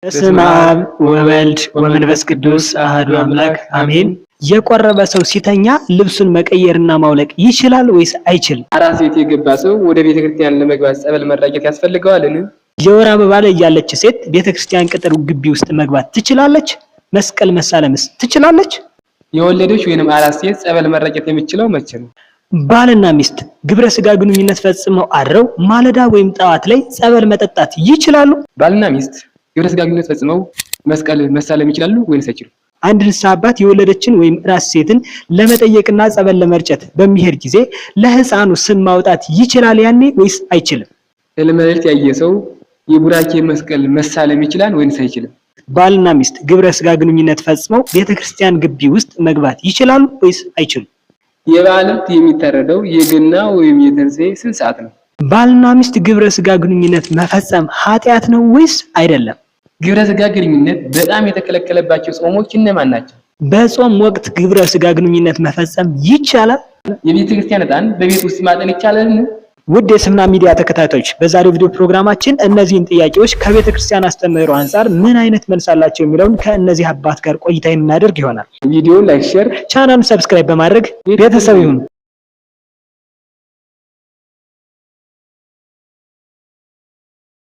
በስመ አብ ወወልድ ወመንፈስ ቅዱስ አሐዱ አምላክ አሜን። የቆረበ ሰው ሲተኛ ልብሱን መቀየርና ማውለቅ ይችላል ወይስ አይችልም? አራስ ቤት የገባ ሰው ወደ ቤተክርስቲያን ለመግባት ጸበል መራጨት ያስፈልገዋልን? የወር አበባ ላይ ያለች ሴት ቤተክርስቲያን ቅጥር ግቢ ውስጥ መግባት ትችላለች? መስቀል መሳለምስ ትችላለች? የወለደች ወይንም አራስ ሴት ጸበል መራጨት የምትችለው መቼ ነው? ባልና ሚስት ግብረ ስጋ ግንኙነት ፈጽመው አድረው ማለዳ ወይም ጠዋት ላይ ጸበል መጠጣት ይችላሉ? ባልና ሚስት ግብረ ስጋ ግንኙነት ፈጽመው መስቀል መሳለም ይችላሉ ወይስ አይችሉም? አንድ ንስሐ አባት የወለደችን ወይም ራስ ሴትን ለመጠየቅና ጸበል ለመርጨት በሚሄድ ጊዜ ለሕፃኑ ስም ማውጣት ይችላል ያኔ ወይስ አይችልም? ለመልእክት ያየ ሰው የቡራኬ መስቀል መሳለም ይችላል ወይስ አይችልም? ባልና ሚስት ግብረ ስጋ ግንኙነት ፈጽመው ቤተክርስቲያን ግቢ ውስጥ መግባት ይችላሉ ወይስ አይችሉም? የበዓል ዕለት የሚታረደው የገና ወይም የትንሣኤ ስንት ሰዓት ነው? ባልና ሚስት ግብረ ስጋ ግንኙነት መፈጸም ኃጢአት ነው ወይስ አይደለም? ግብረ ስጋ ግንኙነት በጣም የተከለከለባቸው ጾሞች እነማን ናቸው? በጾም ወቅት ግብረ ስጋ ግንኙነት መፈጸም ይቻላል? የቤተ ክርስቲያን ዕጣን በቤት ውስጥ ማጠን ይቻላል? ውድ የስምና ሚዲያ ተከታታዮች በዛሬው ቪዲዮ ፕሮግራማችን እነዚህን ጥያቄዎች ከቤተ ክርስቲያን አስተምህሮ አንፃር ምን አይነት መልስ አላቸው የሚለውን ከእነዚህ አባት ጋር ቆይታ የምናደርግ ይሆናል። ቪዲዮውን ላይክ፣ ሼር፣ ቻናሉን ሰብስክራይብ በማድረግ ቤተሰብ ይሁኑ።